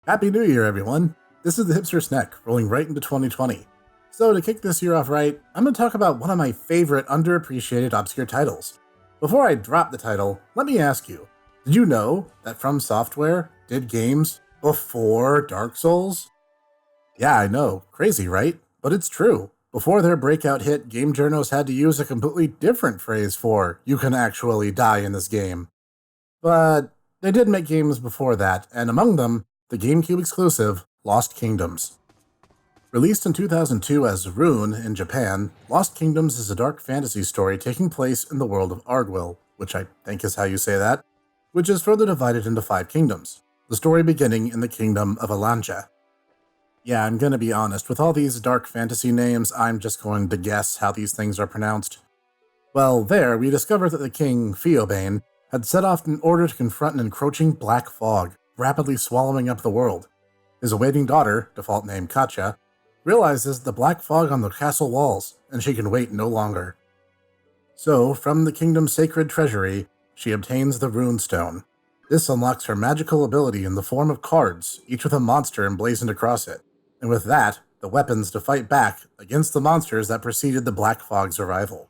Happy New Year, everyone! This is the Hipster Snek, rolling right into 2020. So, to kick this year off right, I'm going to talk about one of my favorite underappreciated obscure titles. Before I drop the title, let me ask you, did you know that FromSoftware did games before Dark Souls? Yeah, I know, crazy, right? But it's true. Before their breakout hit, game journos had to use a completely different phrase for, "you can actually die in this game." But they did make games before that, and among them, the Gamecube exclusive, Lost Kingdoms. Released in 2002 as Rune in Japan, Lost Kingdoms is a dark fantasy story taking place in the world of Ardwell, which I think is how you say that, which is further divided into 5 kingdoms, the story beginning in the kingdom of Alanja. Yeah, I'm gonna be honest, with all these dark fantasy names, I'm just going to guess how these things are pronounced. Well, there, we discover that the king, Feobane, had set off in order to confront an encroaching black fog, rapidly swallowing up the world. His awaiting daughter, default name Katja, realizes the black fog on the castle walls, and she can wait no longer. So, from the kingdom's sacred treasury, she obtains the Rune Stone. This unlocks her magical ability in the form of cards, each with a monster emblazoned across it, and with that, the weapons to fight back against the monsters that preceded the black fog's arrival.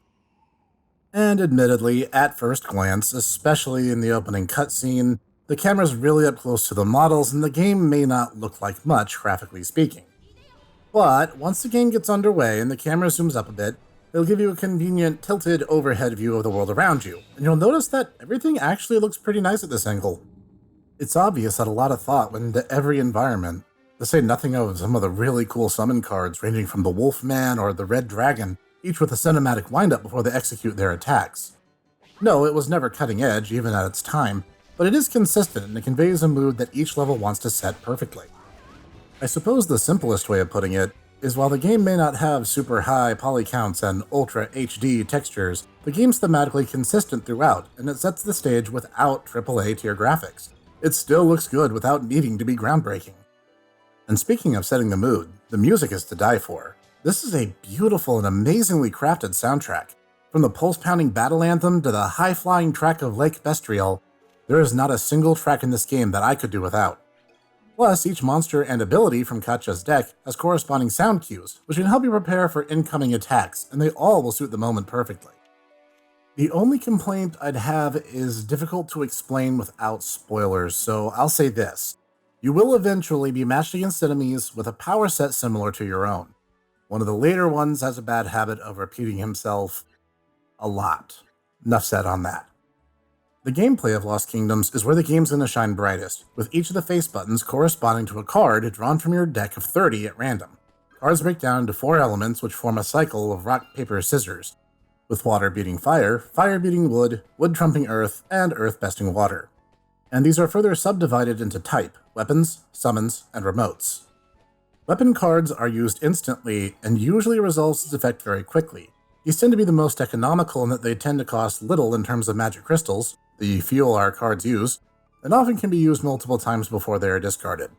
And admittedly, at first glance, especially in the opening cutscene, the camera's really up close to the models and the game may not look like much, graphically speaking. But once the game gets underway and the camera zooms up a bit, it'll give you a convenient tilted overhead view of the world around you, and you'll notice that everything actually looks pretty nice at this angle. It's obvious that a lot of thought went into every environment, to say nothing of some of the really cool summon cards ranging from the Wolfman or the Red Dragon, each with a cinematic windup before they execute their attacks. No, it was never cutting edge, even at its time, but it is consistent and it conveys a mood that each level wants to set perfectly. I suppose the simplest way of putting it is while the game may not have super high poly counts and ultra HD textures, the game's thematically consistent throughout, and it sets the stage without AAA tier graphics. It still looks good without needing to be groundbreaking. And speaking of setting the mood, the music is to die for. This is a beautiful and amazingly crafted soundtrack. From the pulse-pounding battle anthem to the high-flying track of Lake Bestriel, there is not a single track in this game that I could do without. Plus, each monster and ability from Katja's deck has corresponding sound cues, which can help you prepare for incoming attacks, and they all will suit the moment perfectly. The only complaint I'd have is difficult to explain without spoilers, so I'll say this. You will eventually be matched against enemies with a power set similar to your own. One of the later ones has a bad habit of repeating himself a lot. Enough said on that. The gameplay of Lost Kingdoms is where the game's going to shine brightest, with each of the face buttons corresponding to a card drawn from your deck of 30 at random. Cards break down into 4 elements which form a cycle of rock, paper, scissors, with water beating fire, fire beating wood, wood trumping earth, and earth besting water. And these are further subdivided into type, weapons, summons, and remotes. Weapon cards are used instantly and usually resolves its effect very quickly. These tend to be the most economical in that they tend to cost little in terms of magic crystals, the fuel our cards use, and often can be used multiple times before they are discarded.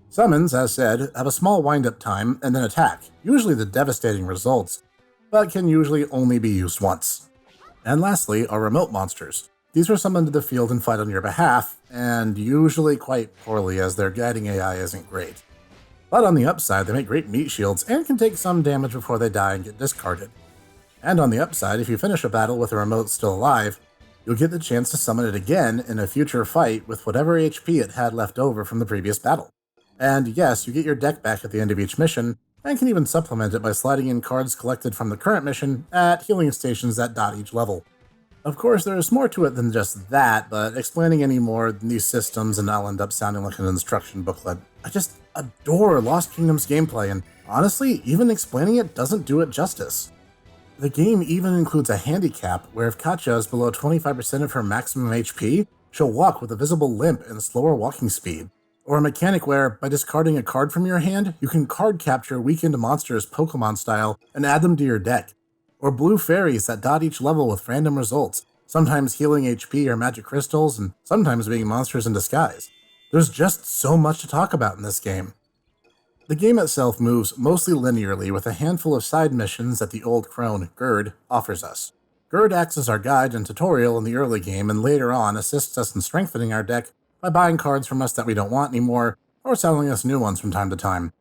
Summons, as said, have a small wind-up time and then attack, usually the devastating results, but can usually only be used once. And lastly are remote monsters. These are summoned to the field and fight on your behalf, and usually quite poorly as their guiding AI isn't great. But on the upside, they make great meat shields and can take some damage before they die and get discarded. And on the upside, if you finish a battle with a remote still alive, you'll get the chance to summon it again in a future fight with whatever HP it had left over from the previous battle. And yes, you get your deck back at the end of each mission, and can even supplement it by sliding in cards collected from the current mission at healing stations that dot each level. Of course, there is more to it than just that, but explaining any more than these systems and I'll end up sounding like an instruction booklet. I just adore Lost Kingdoms gameplay, and honestly, even explaining it doesn't do it justice. The game even includes a handicap where if Katja is below 25% of her maximum HP, she'll walk with a visible limp and slower walking speed. Or a mechanic where, by discarding a card from your hand, you can card capture weakened monsters Pokemon style and add them to your deck. Or blue fairies that dot each level with random results, sometimes healing HP or magic crystals, and sometimes being monsters in disguise. There's just so much to talk about in this game. The game itself moves mostly linearly with a handful of side missions that the old crone, Gerd, offers us. Gerd acts as our guide and tutorial in the early game and later on assists us in strengthening our deck by buying cards from us that we don't want anymore, or selling us new ones from time to time.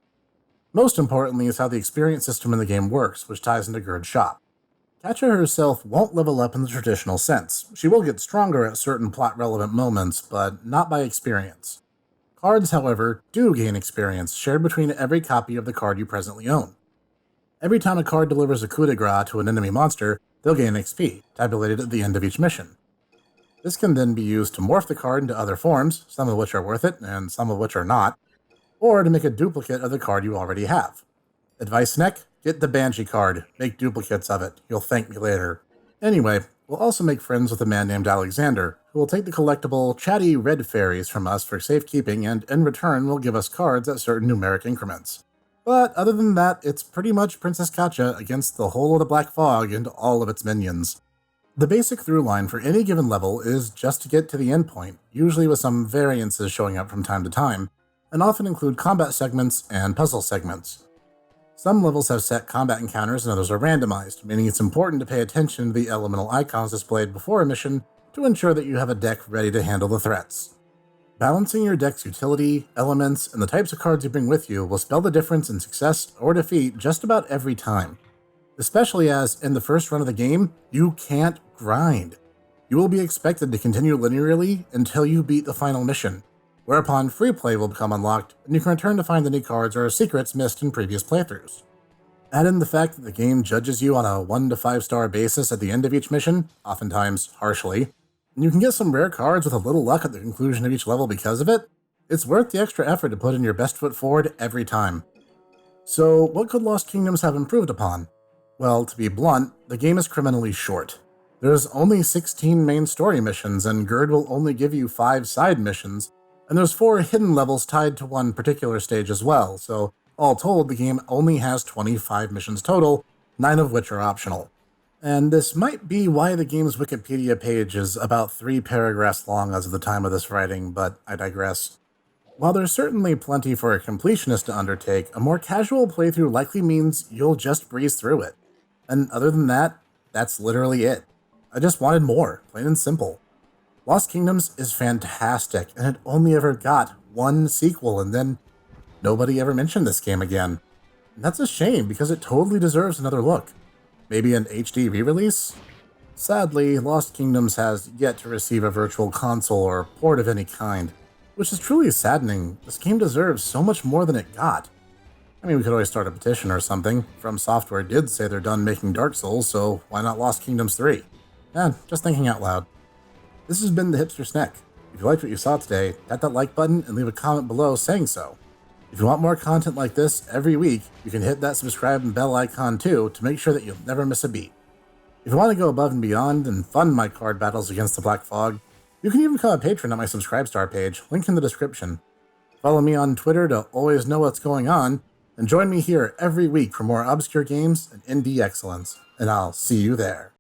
Most importantly is how the experience system in the game works, which ties into Gerd's shop. Katja herself won't level up in the traditional sense. She will get stronger at certain plot-relevant moments, but not by experience. Cards, however, do gain experience, shared between every copy of the card you presently own. Every time a card delivers a coup de grace to an enemy monster, they'll gain XP, tabulated at the end of each mission. This can then be used to morph the card into other forms, some of which are worth it, and some of which are not, or to make a duplicate of the card you already have. Advice, Snek? Get the Banshee card. Make duplicates of it. You'll thank me later. Anyway, we'll also make friends with a man named Alexander, who will take the collectible chatty red fairies from us for safekeeping, and in return will give us cards at certain numeric increments. But other than that, it's pretty much Princess Katja against the whole of the Black Fog and all of its minions. The basic through line for any given level is just to get to the endpoint, usually with some variances showing up from time to time, and often include combat segments and puzzle segments. Some levels have set combat encounters and others are randomized, meaning it's important to pay attention to the elemental icons displayed before a mission to ensure that you have a deck ready to handle the threats. Balancing your deck's utility, elements, and the types of cards you bring with you will spell the difference in success or defeat just about every time. Especially as, in the first run of the game, you can't grind. You will be expected to continue linearly until you beat the final mission, whereupon free play will become unlocked, and you can return to find any cards or secrets missed in previous playthroughs. Add in the fact that the game judges you on a 1 to 5 star basis at the end of each mission, oftentimes harshly, and you can get some rare cards with a little luck at the conclusion of each level because of it. It's worth the extra effort to put in your best foot forward every time. So, what could Lost Kingdoms have improved upon? Well, to be blunt, the game is criminally short. There's only 16 main story missions, and Gerd will only give you 5 side missions, and there's 4 hidden levels tied to one particular stage as well, so all told, the game only has 25 missions total, 9 of which are optional. And this might be why the game's Wikipedia page is about 3 paragraphs long as of the time of this writing, but I digress. While there's certainly plenty for a completionist to undertake, a more casual playthrough likely means you'll just breeze through it. And other than that, that's literally it. I just wanted more, plain and simple. Lost Kingdoms is fantastic, and it only ever got 1 sequel, and then nobody ever mentioned this game again. And that's a shame, because it totally deserves another look. Maybe an HD re-release? Sadly, Lost Kingdoms has yet to receive a virtual console or port of any kind, which is truly saddening. This game deserves so much more than it got. I mean, we could always start a petition or something. FromSoftware did say they're done making Dark Souls, so why not Lost Kingdoms 3? Just thinking out loud. This has been the Hipster Snek. If you liked what you saw today, tap that like button and leave a comment below saying so. If you want more content like this every week, you can hit that subscribe and bell icon too to make sure that you'll never miss a beat. If you want to go above and beyond and fund my card battles against the Black Fog, you can even become a patron at my Subscribestar page, link in the description. Follow me on Twitter to always know what's going on, and join me here every week for more obscure games and indie excellence, and I'll see you there.